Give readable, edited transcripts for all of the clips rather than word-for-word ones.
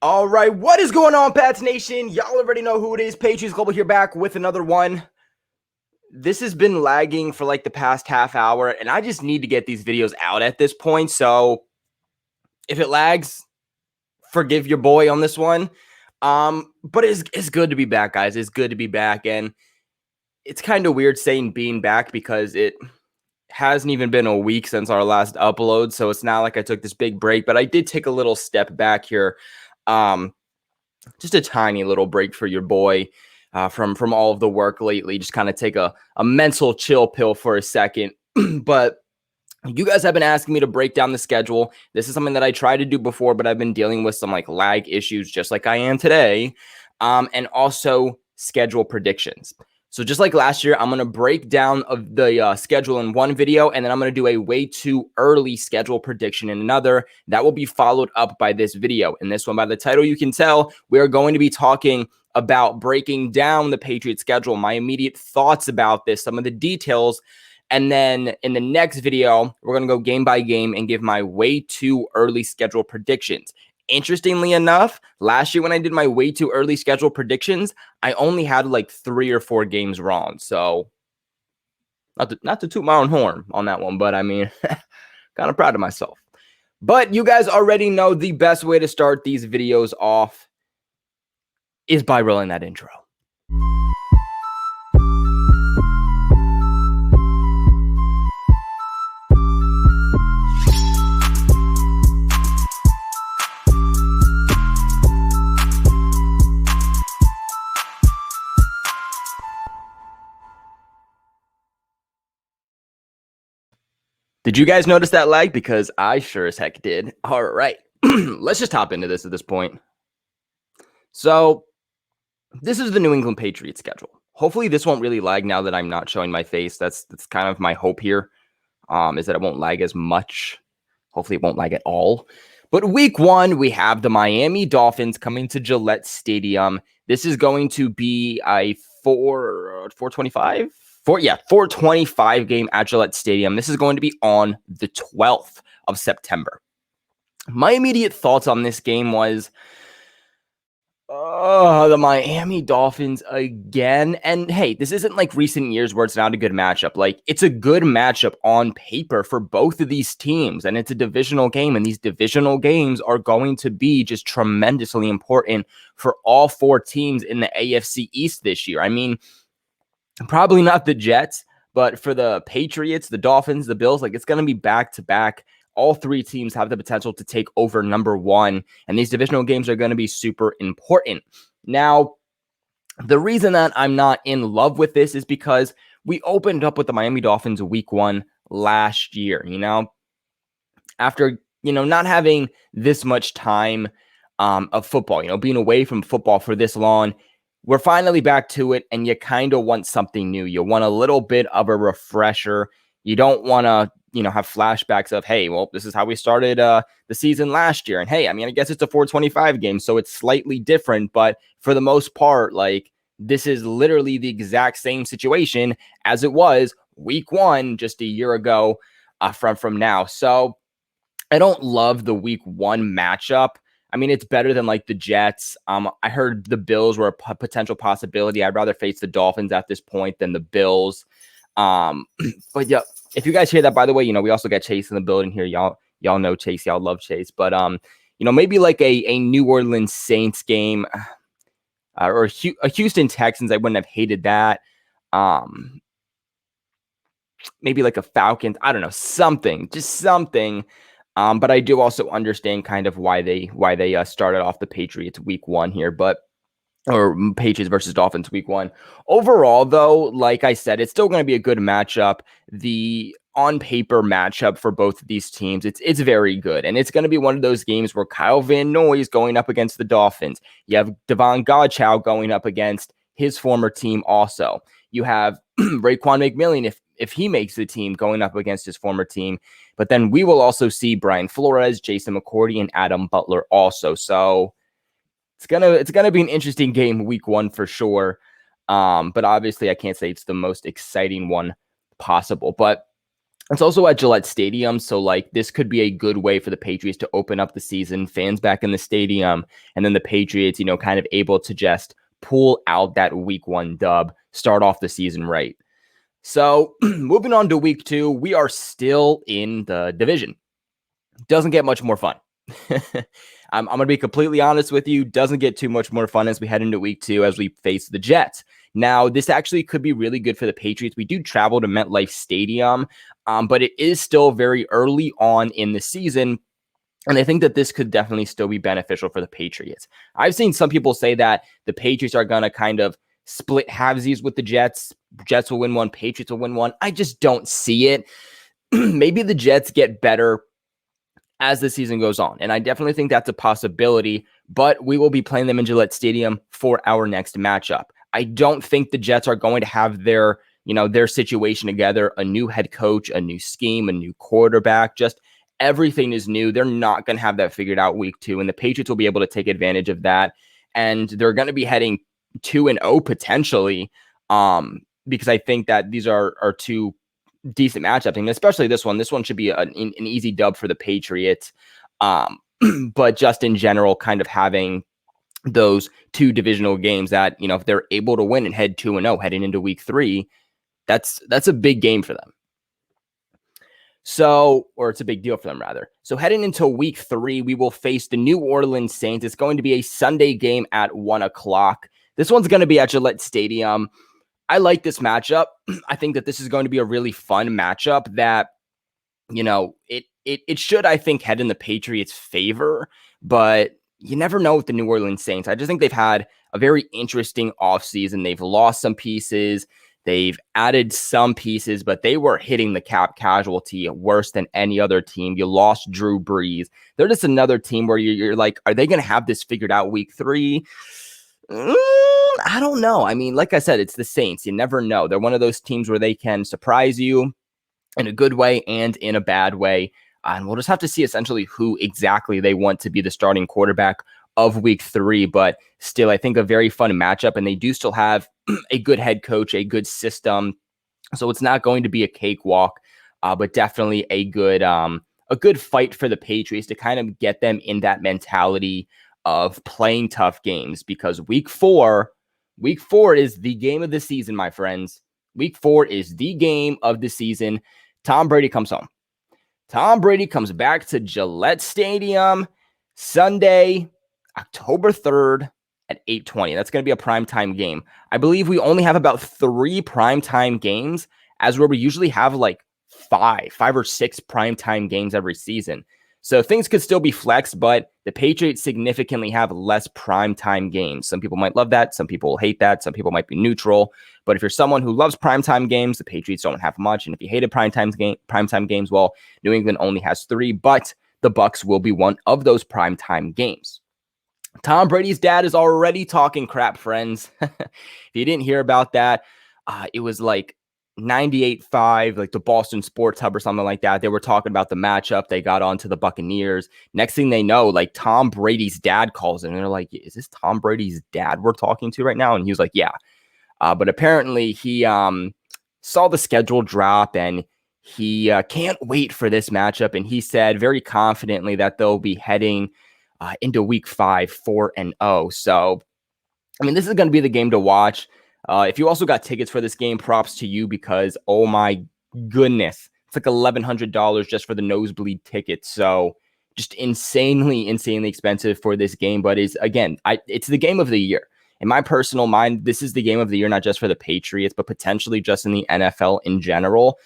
All right, what is going on, Pats Nation? Y'all already know who it is. Patriots Global here, back with another one. This has been lagging for like the past half hour, and I just need to get these videos out at this point. So if it lags, forgive your boy on this one. But it's good to be back, guys. It's good to be back, and it's kind of weird saying being back because it hasn't even been a week since our last upload. So it's not like I took this big break, but I did take a little step back here. Just a tiny little break for your boy from all of the work lately. Just kind of take a mental chill pill for a second. But you guys have been asking me to break down the schedule. This is something that I tried to do before, but I've been dealing with some like lag issues, just like I am today, and also schedule predictions. So just like last year, I'm going to break down of the schedule in one video, and then I'm going to do a way too early schedule prediction in another. That will be followed up by this video. And this one, by the title, you can tell we are going to be talking about breaking down the Patriots schedule, my immediate thoughts about this, some of the details. And then in the next video, we're going to go game by game and give my way too early schedule predictions. Interestingly enough, last year when I did my way too early schedule predictions, I only had like 3 or 4 games wrong. So not to toot my own horn on that one, but I mean, kind of proud of myself. But you guys already know the best way to start these videos off is by rolling that intro. Did you guys notice that lag? Because I sure as heck did. All right, let's just hop into this at this point. So this is the New England Patriots schedule. Hopefully this won't really lag now that I'm not showing my face. That's kind of my hope here, is that it won't lag as much. Hopefully it won't lag at all. But week 1, we have the Miami Dolphins coming to Gillette Stadium. This is going to be a 425 game at Gillette Stadium. This is going to be on the 12th of September. My immediate thoughts on this game was, the Miami Dolphins again. And hey, this isn't like recent years where it's not a good matchup. Like, it's a good matchup on paper for both of these teams, and it's a divisional game, and these divisional games are going to be just tremendously important for all 4 teams in the AFC East this year. I mean, probably not the Jets, but for the Patriots, the Dolphins, the Bills, like, it's going to be back to back. All 3 teams have the potential to take over number 1, and these divisional games are going to be super important. Now, the reason that I'm not in love with this is because we opened up with the Miami Dolphins week 1 last year, after, not having this much time of football, being away from football for this long. We're finally back to it, and you kind of want something new. You want a little bit of a refresher. You don't want to, have flashbacks of, hey, well, this is how we started the season last year. And hey, I mean, I guess it's a 425 game, so it's slightly different. But for the most part, like, this is literally the exact same situation as it was week 1 just a year ago from now. So I don't love the week 1 matchup. I mean, it's better than like the Jets. I heard the Bills were a potential possibility. I'd rather face the Dolphins at this point than the Bills. But yeah, if you guys hear that, by the way, we also got Chase in the building here. Y'all know Chase. Y'all love Chase. But maybe like a New Orleans Saints game or a Houston Texans. I wouldn't have hated that. Maybe like a Falcons. I don't know, just something. But I do also understand kind of why they started off the Patriots week 1 here, or Patriots versus Dolphins week 1. Overall, though, like I said, it's still going to be a good matchup. The on paper matchup for both of these teams, it's very good. And it's going to be one of those games where Kyle Van Noy is going up against the Dolphins. You have Devon Godchow going up against his former team also. You have Raekwon McMillan, if he makes the team, going up against his former team. But then we will also see Brian Flores, Jason McCourty, and Adam Butler also. So it's gonna be an interesting game week 1 for sure. But obviously I can't say it's the most exciting one possible. But It's also at Gillette Stadium, so like this could be a good way for the Patriots to open up the season, fans back in the stadium, and then the Patriots, kind of able to just pull out that week 1 dub, start off the season right. So moving on to week 2, we are still in the division. Doesn't get much more fun. I'm going to be completely honest with you. Doesn't get too much more fun as we head into week 2 as we face the Jets. Now, this actually could be really good for the Patriots. We do travel to MetLife Stadium, but it is still very early on in the season. And I think that this could definitely still be beneficial for the Patriots. I've seen some people say that the Patriots are going to kind of split halvesies with the Jets. Jets will win one, Patriots will win one. I just don't see it. Maybe the Jets get better as the season goes on. And I definitely think that's a possibility, but we will be playing them in Gillette Stadium for our next matchup. I don't think the Jets are going to have their situation together, a new head coach, a new scheme, a new quarterback, just everything is new. They're not going to have that figured out week 2, and the Patriots will be able to take advantage of that. And they're going to be heading 2-0 potentially, because I think that these are two decent matchup, and especially this one. This one should be an easy dub for the Patriots. But just in general, kind of having those 2 divisional games that, if they're able to win and head 2-0 heading into week 3, that's a big game for them. So, or it's a big deal for them rather. So heading into week 3, we will face the New Orleans Saints. It's going to be a Sunday game at 1:00. This one's going to be at Gillette Stadium. I like this matchup. I think that this is going to be a really fun matchup that, it should, I think, head in the Patriots' favor, but you never know with the New Orleans Saints. I just think they've had a very interesting offseason. They've lost some pieces. They've added some pieces, but they were hitting the cap casualty worse than any other team. You lost Drew Brees. They're just another team where you're like, are they going to have this figured out week 3? I don't know. I mean, like I said, it's the Saints. You never know. They're one of those teams where they can surprise you in a good way and in a bad way. And we'll just have to see essentially who exactly they want to be the starting quarterback of week 3. But still, I think a very fun matchup. And they do still have a good head coach, a good system. So it's not going to be a cakewalk, but definitely a good fight for the Patriots to kind of get them in that mentality of playing tough games, because week 4 is the game of the season, my friends. Week 4 is the game of the season. Tom Brady comes home. Tom Brady comes back to Gillette Stadium Sunday, October 3rd at 8:20. That's going to be a primetime game. I believe we only have about 3 primetime games, as where we usually have like 5 or 6 primetime games every season. So things could still be flexed, but the Patriots significantly have less primetime games. Some people might love that. Some people hate that. Some people might be neutral. But if you're someone who loves primetime games, the Patriots don't have much. And if you hated primetime games, well, New England only has 3, but the Bucs will be one of those primetime games. Tom Brady's dad is already talking crap, friends. If you didn't hear about that, it was like 98.5, like the Boston Sports Hub or something like that. They were talking about the matchup. They got on to the Buccaneers. Next thing they know, like Tom Brady's dad calls in, and they're like, is this Tom Brady's dad we're talking to right now? And he was like, yeah. But apparently he saw the schedule drop, and he can't wait for this matchup. And he said very confidently that they'll be heading into week 5, 4-0. So, I mean, this is going to be the game to watch. If you also got tickets for this game, props to you, because, oh my goodness, it's like $1,100 just for the nosebleed tickets. So just insanely expensive for this game. But it's the game of the year. In my personal mind, this is the game of the year, not just for the Patriots, but potentially just in the NFL in general.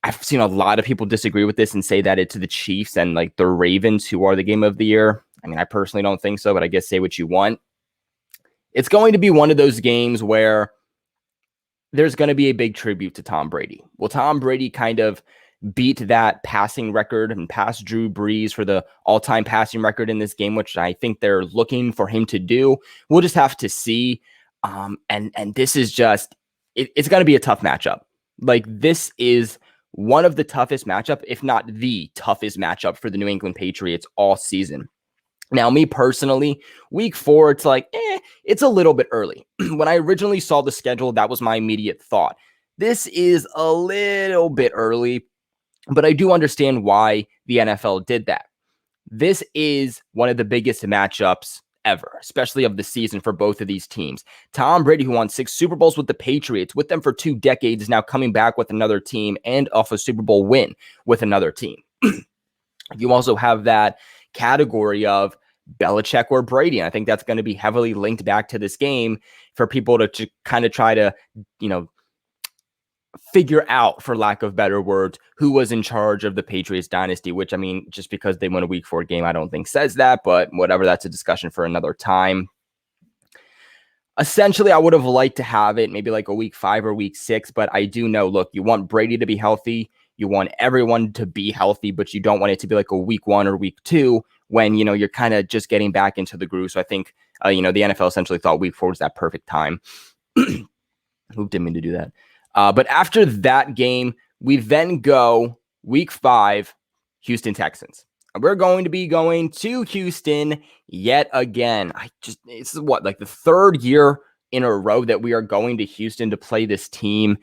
I've seen a lot of people disagree with this and say that it's the Chiefs and like the Ravens who are the game of the year. I mean, I personally don't think so, but I guess say what you want. It's going to be one of those games where there's going to be a big tribute to Tom Brady. Will Tom Brady kind of beat that passing record and pass Drew Brees for the all-time passing record in this game, which I think they're looking for him to do? We'll just have to see. And this is just, it's going to be a tough matchup. Like, this is one of the toughest matchup, if not the toughest matchup for the New England Patriots all season. Now, me personally, week 4, it's like, it's a little bit early. When I originally saw the schedule, that was my immediate thought. This is a little bit early. But I do understand why the NFL did that. This is one of the biggest matchups ever, especially of the season for both of these teams. Tom Brady, who won 6 Super Bowls with the Patriots, with them for 2 decades, is now coming back with another team and off a Super Bowl win with another team. You also have that category of Belichick or Brady. And I think that's going to be heavily linked back to this game for people to kind of try to, figure out, for lack of better words, who was in charge of the Patriots dynasty, which, I mean, just because they won a week 4 game, I don't think says that, but whatever, that's a discussion for another time. Essentially, I would have liked to have it maybe like a week 5 or week 6, but I do know, look, you want Brady to be healthy. You want everyone to be healthy, but you don't want it to be like a week 1 or week 2 when, you're kind of just getting back into the groove. So I think, the NFL essentially thought week 4 was that perfect time. Who didn't mean to do that? But after that game, we then go week 5, Houston Texans. And we're going to be going to Houston yet again. This is like the 3rd year in a row that we are going to Houston to play this team.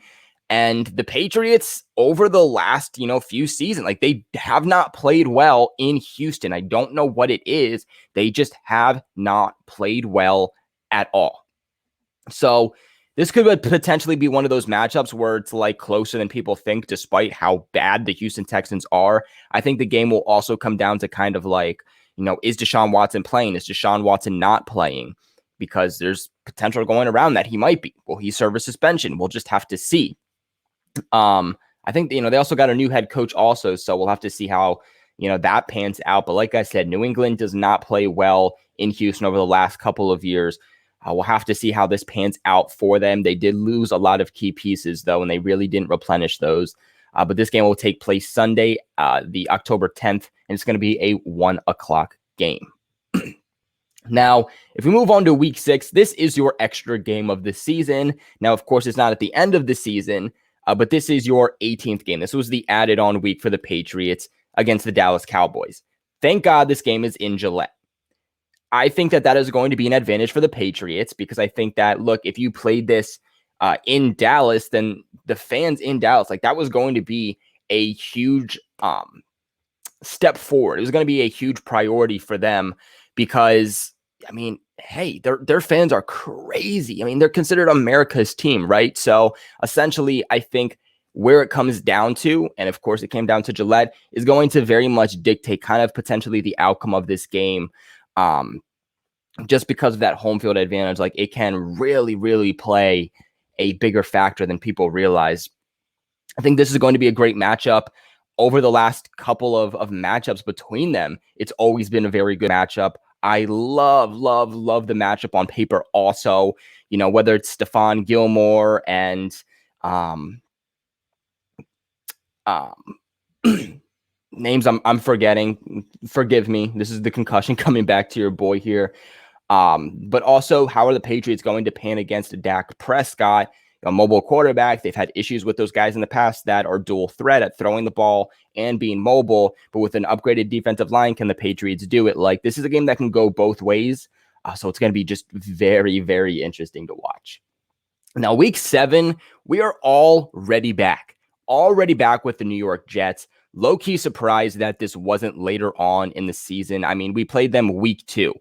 And the Patriots over the last, few seasons, like they have not played well in Houston. I don't know what it is. They just have not played well at all. So this could potentially be one of those matchups where it's like closer than people think, despite how bad the Houston Texans are. I think the game will also come down to kind of like, is Deshaun Watson playing? Is Deshaun Watson not playing? Because there's potential going around that he might be. Will he serve a suspension? We'll just have to see. I think, they also got a new head coach also, so we'll have to see how, that pans out. But like I said, New England does not play well in Houston over the last couple of years. We'll have to see how this pans out for them. They did lose a lot of key pieces, though, and they really didn't replenish those. But this game will take place Sunday, the October 10th, and it's going to be a 1 o'clock game. Now, if we move on to week 6, this is your extra game of the season. Now, of course, it's not at the end of the season, but this is your 18th game. This was the added on week for the Patriots against the Dallas Cowboys. Thank God this game is in Gillette. I think that is going to be an advantage for the Patriots because I think that, look, if you played this in Dallas, then the fans in Dallas, like that was going to be a huge step forward. It was going to be a huge priority for them because, I mean, hey, their fans are crazy. I mean, they're considered America's team, right? So essentially, I think where it comes down to, and of course it came down to Gillette, is going to very much dictate kind of potentially the outcome of this game. Just because of that home field advantage, like it can really, really play a bigger factor than people realize. I think this is going to be a great matchup. Over the last couple of matchups between them, it's always been a very good matchup. I love the matchup on paper also, whether it's Stephon Gilmore and names I'm forgetting. Forgive me. This is the concussion coming back to your boy here. But also, how are the Patriots going to pan against Dak Prescott, a mobile quarterback? They've had issues with those guys in the past that are dual threat at throwing the ball and being mobile. But with an upgraded defensive line, can the Patriots do it? Like, this is a game that can go both ways. So it's going to be just very, very interesting to watch. Now, week 7, we are already back with the New York Jets. Low-key surprised that this wasn't later on in the season. I mean, we played them week 2.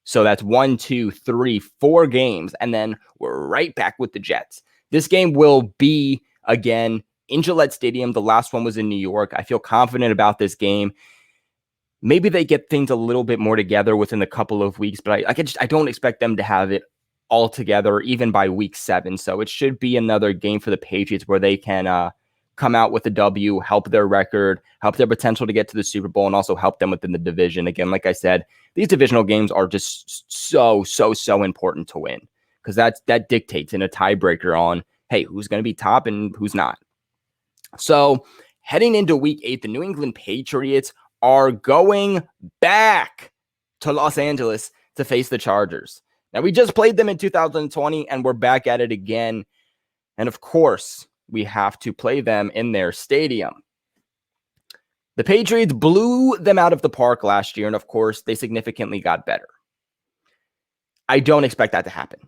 So that's 1, 2, 3, 4 games, and then we're right back with the Jets. This game will be, again, in Gillette Stadium. The last one was in New York. I feel confident about this game. Maybe they get things a little bit more together within a couple of weeks, but I don't expect them to have it all together, even by week 7. So it should be another game for the Patriots where they can come out with a W, help their record, help their potential to get to the Super Bowl, and also help them within the division. Again, like I said, these divisional games are just so important to win because that dictates in a tiebreaker on, hey, who's going to be top and who's not. So heading into week 8, the New England Patriots are going back to Los Angeles to face the Chargers. Now, we just played them in 2020, and we're back at it again. And of course, we have to play them in their stadium. The Patriots blew them out of the park last year, and of course, they significantly got better. I don't expect that to happen.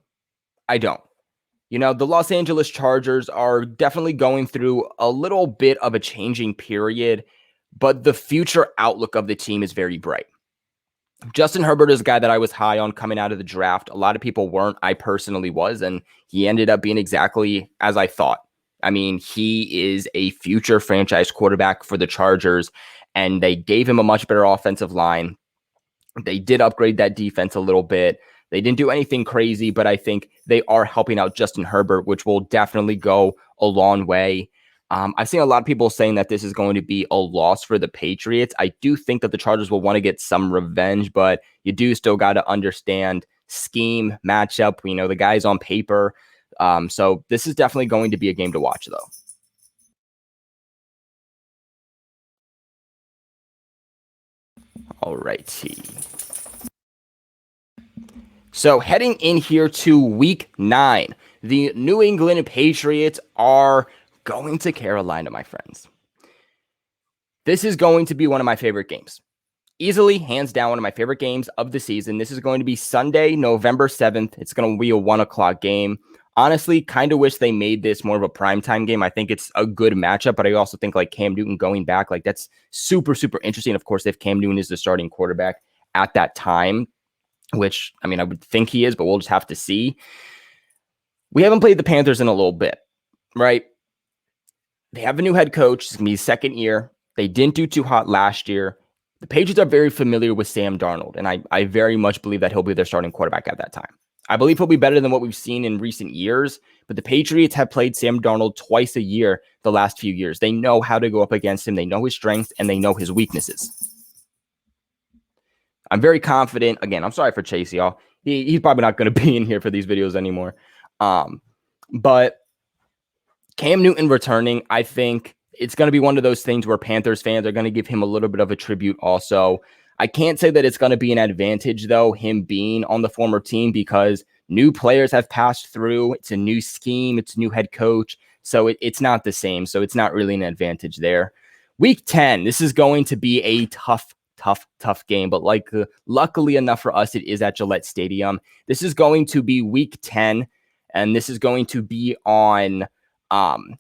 I don't. The Los Angeles Chargers are definitely going through a little bit of a changing period, but the future outlook of the team is very bright. Justin Herbert is a guy that I was high on coming out of the draft. A lot of people weren't. I personally was, and he ended up being exactly as I thought. I mean, he is a future franchise quarterback for the Chargers, and they gave him a much better offensive line. They did upgrade that defense a little bit. They didn't do anything crazy, but I think they are helping out Justin Herbert, which will definitely go a long way. I've seen a lot of people saying that this is going to be a loss for the Patriots. I do think that the Chargers will want to get some revenge, but you do still got to understand scheme, matchup, the guys on paper. So this is definitely going to be a game to watch, though. All righty. So heading in here to week 9, the New England Patriots are going to Carolina, my friends. This is going to be one of my favorite games. Easily, hands down, one of my favorite games of the season. This is going to be Sunday, November 7th. It's going to be a 1 o'clock game. Honestly, kind of wish they made this more of a primetime game. I think it's a good matchup, but I also think like Cam Newton going back, like that's super, super interesting. Of course, if Cam Newton is the starting quarterback at that time, which, I mean, I would think he is, but we'll just have to see. We haven't played the Panthers in a little bit, right? They have a new head coach. It's going to be his second year. They didn't do too hot last year. The Patriots are very familiar with Sam Darnold, and I very much believe that he'll be their starting quarterback at that time. I believe he'll be better than what we've seen in recent years, but the Patriots have played Sam Darnold twice a year the last few years. They know how to go up against him. They know his strengths, and they know his weaknesses. I'm very confident. Again, I'm sorry for Chase, y'all. He's probably not going to be in here for these videos anymore. But Cam Newton returning, I think it's going to be one of those things where Panthers fans are going to give him a little bit of a tribute also. I can't say that it's going to be an advantage, though, him being on the former team, because new players have passed through. It's a new scheme. It's a new head coach. So it's not the same. So it's not really an advantage there. Week 10, this is going to be a tough game, but luckily enough for us, it is at Gillette Stadium. This is going to be week 10, and this is going to be on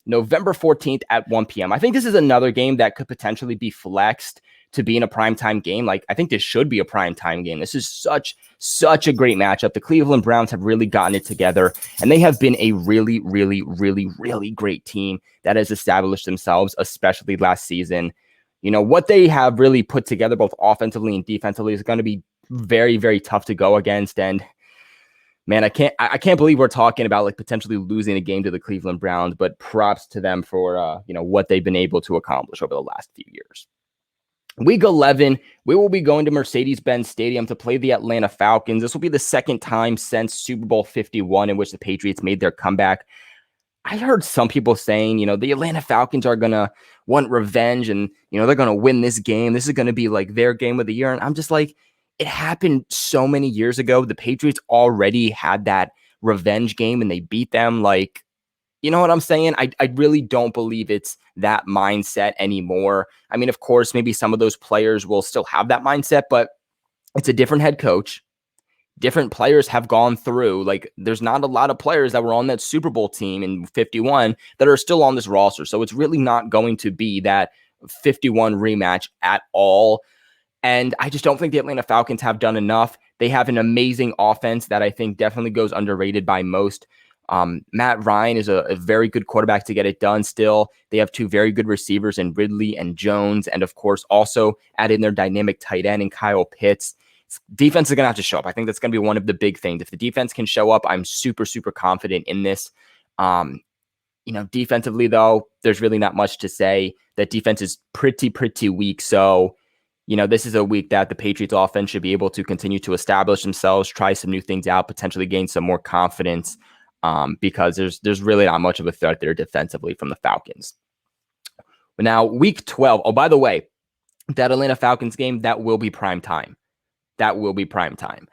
November 14th at 1 p.m. I think this is another game that could potentially be flexed to be in a primetime game. Like, I think this should be a primetime game. This is such a great matchup. The Cleveland Browns have really gotten it together, and they have been a really, really, really, really great team that has established themselves, especially last season. What they have really put together, both offensively and defensively, is going to be very, very tough to go against. And man, I can't believe we're talking about like potentially losing a game to the Cleveland Browns, but props to them for, what they've been able to accomplish over the last few years. Week 11, we will be going to Mercedes-Benz Stadium to play the Atlanta Falcons. This will be the second time since Super Bowl 51 in which the Patriots made their comeback. I heard some people saying, the Atlanta Falcons are going to want revenge and, they're going to win this game. This is going to be like their game of the year. And I'm just like, it happened so many years ago. The Patriots already had that revenge game and they beat them. Like, you know what I'm saying? I really don't believe it's that mindset anymore. I mean, of course, maybe some of those players will still have that mindset, but it's a different head coach. Different players have gone through. Like, there's not a lot of players that were on that Super Bowl team in 51 that are still on this roster. So it's really not going to be that 51 rematch at all. And I just don't think the Atlanta Falcons have done enough. They have an amazing offense that I think definitely goes underrated by most. Matt Ryan is a very good quarterback to get it done still. They have two very good receivers in Ridley and Jones. And of course, also add in their dynamic tight end in Kyle Pitts. Defense is going to have to show up. I think that's going to be one of the big things. If the defense can show up, I'm super, super confident in this. Defensively, though, there's really not much to say. That defense is pretty weak. So, this is a week that the Patriots offense should be able to continue to establish themselves, try some new things out, potentially gain some more confidence, because there's really not much of a threat there defensively from the Falcons. But now, week 12. Oh, by the way, that Atlanta Falcons game, that will be prime time. That will be prime time.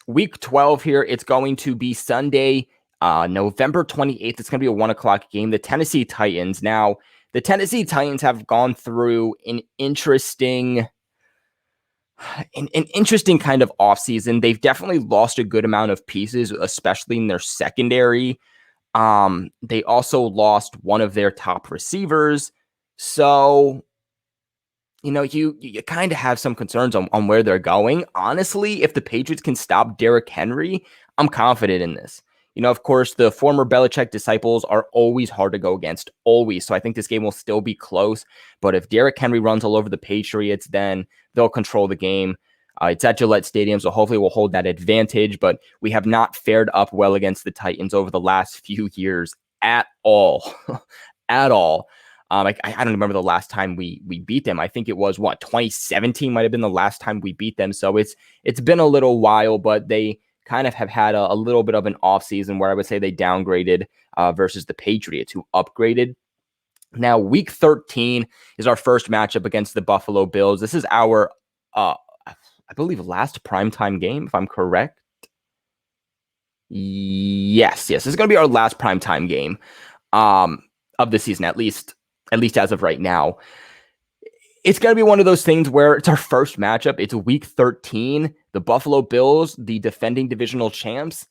Week 12 here, it's going to be Sunday, November 28th. It's going to be a 1 o'clock game. The Tennessee Titans. Now, the Tennessee Titans have gone through an interesting An interesting kind of offseason. They've definitely lost a good amount of pieces, especially in their secondary. They also lost one of their top receivers. So, you kind of have some concerns on where they're going. Honestly, if the Patriots can stop Derrick Henry, I'm confident in this. Of course, the former Belichick disciples are always hard to go against, always. So I think this game will still be close. But if Derrick Henry runs all over the Patriots, then they'll control the game. It's at Gillette Stadium, so hopefully we'll hold that advantage. But we have not fared up well against the Titans over the last few years at all. At all. I don't remember the last time we beat them. I think it was 2017 might have been the last time we beat them. So it's been a little while, but they kind of have had a little bit of an offseason where I would say they downgraded versus the Patriots, who upgraded. Now, week 13 is our first matchup against the Buffalo Bills. This is our, I believe, last primetime game, if I'm correct. Yes. This is going to be our last primetime game of the season, at least as of right now. It's going to be one of those things where it's our first matchup. It's week 13. The Buffalo Bills, the defending divisional champs.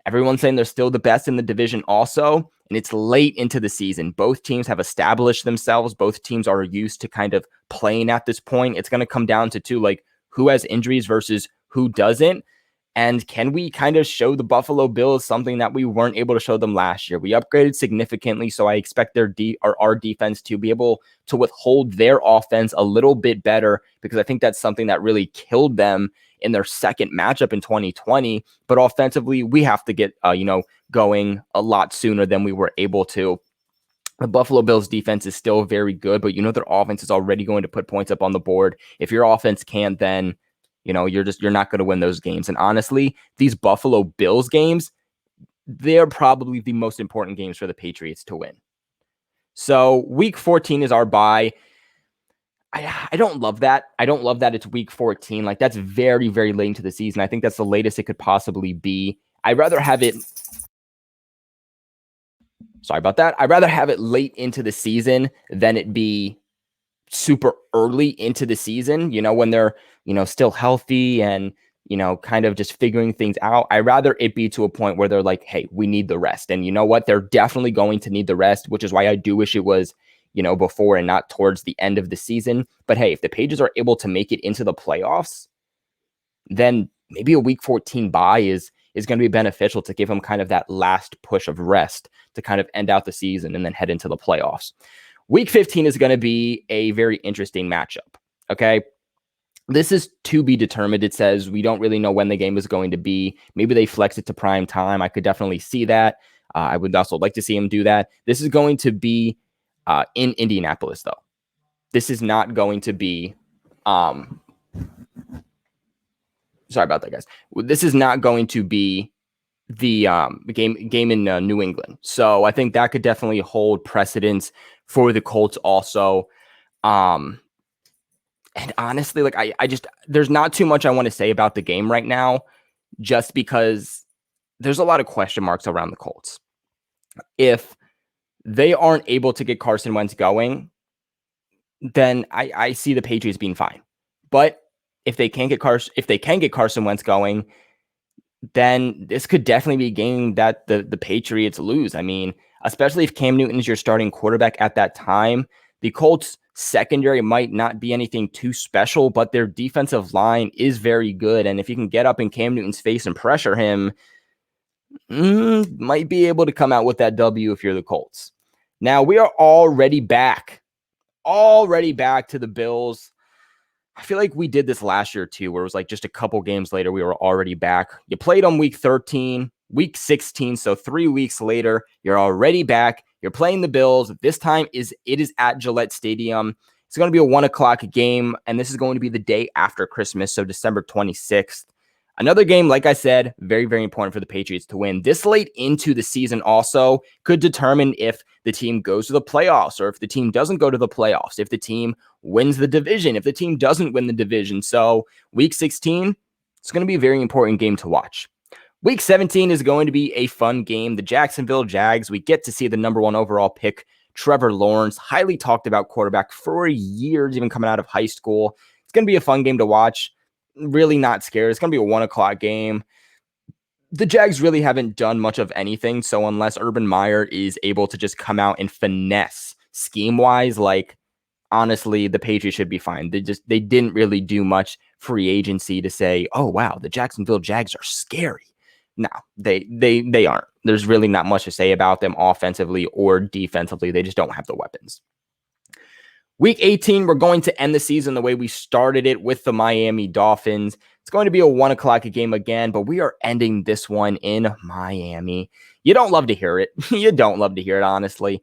Everyone's saying they're still the best in the division also. And it's late into the season. Both teams have established themselves. Both teams are used to kind of playing at this point. It's going to come down to who has injuries versus who doesn't. And can we kind of show the Buffalo Bills something that we weren't able to show them last year? We upgraded significantly, so I expect our defense to be able to withhold their offense a little bit better, because I think that's something that really killed them in their second matchup in 2020. But offensively, we have to get going a lot sooner than we were able to. The Buffalo Bills defense is still very good, but their offense is already going to put points up on the board. If your offense can't, then you're not going to win those games. And honestly, these Buffalo Bills games, they're probably the most important games for the Patriots to win. So week 14 is our bye. I don't love that. I don't love that it's week 14. That's very, very late into the season. I think that's the latest it could possibly be. I'd rather have it. Sorry about that. I'd rather have it late into the season than it be super early into the season, when they're, still healthy and, kind of just figuring things out. I'd rather it be to a point where they're like, hey, we need the rest. And you know what? They're definitely going to need the rest, which is why I do wish it was, before and not towards the end of the season. But hey, if the Patriots are able to make it into the playoffs, then maybe a week 14 bye is going to be beneficial to give them kind of that last push of rest to kind of end out the season and then head into the playoffs. Week 15 is going to be a very interesting matchup, okay? This is to be determined. It says we don't really know when the game is going to be. Maybe they flex it to prime time. I could definitely see that. I would also like to see him do that. This is going to be in Indianapolis, though. This is not going to be... sorry about that, guys. This is not going to be the game in New England. So I think that could definitely hold precedence for the Colts also. And honestly, I just, there's not too much I want to say about the game right now, just because there's a lot of question marks around the Colts. If they aren't able to get Carson Wentz going, then I see the Patriots being fine. But if they can get Carson Wentz going, then this could definitely be a game that the Patriots lose. I mean, especially if Cam Newton is your starting quarterback at that time. The Colts secondary might not be anything too special, but their defensive line is very good. And if you can get up in Cam Newton's face and pressure him, might be able to come out with that W if you're the Colts. Now, we are already back to the Bills. I feel like we did this last year too, where it was just a couple games later, we were already back. You played on week 13, week 16. So 3 weeks later, you're already back. You're playing the Bills. This time it is at Gillette Stadium. It's going to be a 1:00 game, and this is going to be the day after Christmas. So December 26th. Another game, like I said, very, very important for the Patriots to win. This late into the season also could determine if the team goes to the playoffs or if the team doesn't go to the playoffs, if the team wins the division, if the team doesn't win the division. So week 16, it's going to be a very important game to watch. Week 17 is going to be a fun game. The Jacksonville Jags, we get to see the number 1 overall pick, Trevor Lawrence, highly talked about quarterback for years, even coming out of high school. It's going to be a fun game to watch. Really not scared. It's going to be a 1 o'clock game. The Jags really haven't done much of anything. So unless Urban Meyer is able to just come out and finesse scheme-wise, like, honestly, the Patriots should be fine. They didn't really do much free agency to say, oh wow, the Jacksonville Jags are scary. No, they aren't. There's really not much to say about them offensively or defensively. They just don't have the weapons. Week 18, we're going to end the season the way we started it with the Miami Dolphins. It's going to be a 1 o'clock game again, but we are ending this one in Miami. You don't love to hear it. You don't love to hear it, honestly.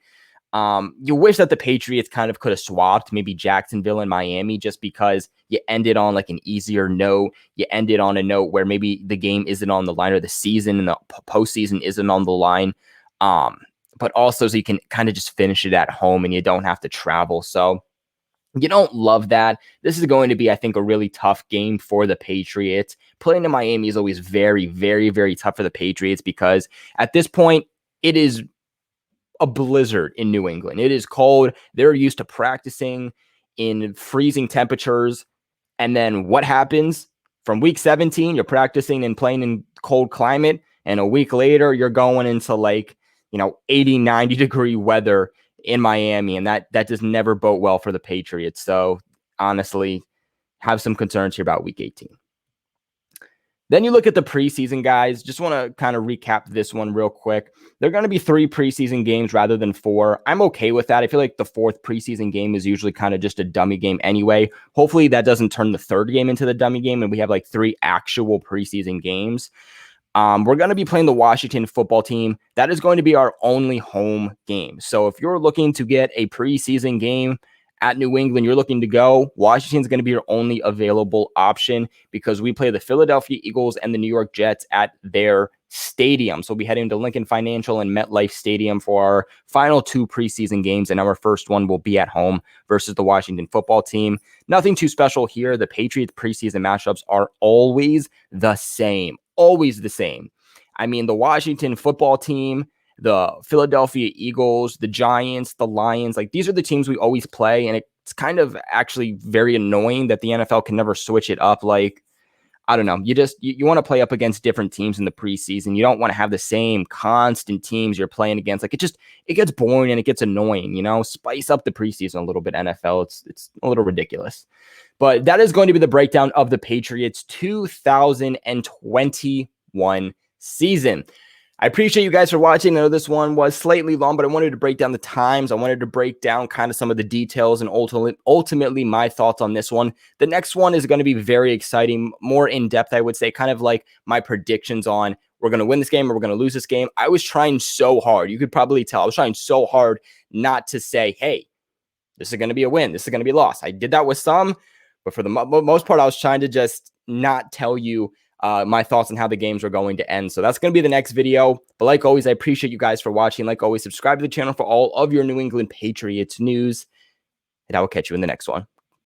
You wish that the Patriots kind of could have swapped maybe Jacksonville and Miami just because you ended on like an easier note. You ended on a note where maybe the game isn't on the line or the season and the postseason isn't on the line. But also so you can kind of just finish it at home and you don't have to travel. So you don't love that. This is going to be, I think, a really tough game for the Patriots. Playing in Miami is always very, very, very tough for the Patriots because at this point, it is a blizzard in New England. It is cold. They're used to practicing in freezing temperatures. And then what happens? From week 17, you're practicing and playing in cold climate. And a week later, you're going into like, 80, 90 degree weather in Miami. And that does never bode well for the Patriots. So honestly, have some concerns here about week 18. Then you look at the preseason, guys. Just want to kind of recap this one real quick. There are going to be 3 preseason games rather than 4. I'm okay with that. I feel like the 4th preseason game is usually kind of just a dummy game anyway. Hopefully that doesn't turn the 3rd game into the dummy game and we have like 3 actual preseason games. We're going to be playing the Washington football team. That is going to be our only home game. So if you're looking to get a preseason game at New England, you're looking to go, Washington's going to be your only available option because we play the Philadelphia Eagles and the New York Jets at their stadium. So we'll be heading to Lincoln Financial and MetLife Stadium for our final 2 preseason games, and our first one will be at home versus the Washington football team. Nothing too special here. The Patriots preseason matchups are always the same. Always the same. I mean, the Washington football team, the Philadelphia Eagles, the Giants, the Lions, like these are the teams we always play. And it's kind of actually very annoying that the NFL can never switch it up. Like, I don't know. You want to play up against different teams in the preseason. You don't want to have the same constant teams you're playing against. Like it gets boring and it gets annoying, spice up the preseason a little bit. NFL. It's a little ridiculous, but that is going to be the breakdown of the Patriots 2021 season. I appreciate you guys for watching. I know this one was slightly long, but I wanted to break down the times. I wanted to break down kind of some of the details and ultimately my thoughts on this one. The next one is going to be very exciting, more in-depth, I would say, kind of like my predictions on we're going to win this game or we're going to lose this game. I was trying so hard. You could probably tell. I was trying so hard not to say, hey, this is going to be a win. This is going to be a loss. I did that with some, but for the most part, I was trying to just not tell you my thoughts on how the games are going to end. So that's going to be the next video. But like always, I appreciate you guys for watching. Like always, subscribe to the channel for all of your New England Patriots news. And I will catch you in the next one.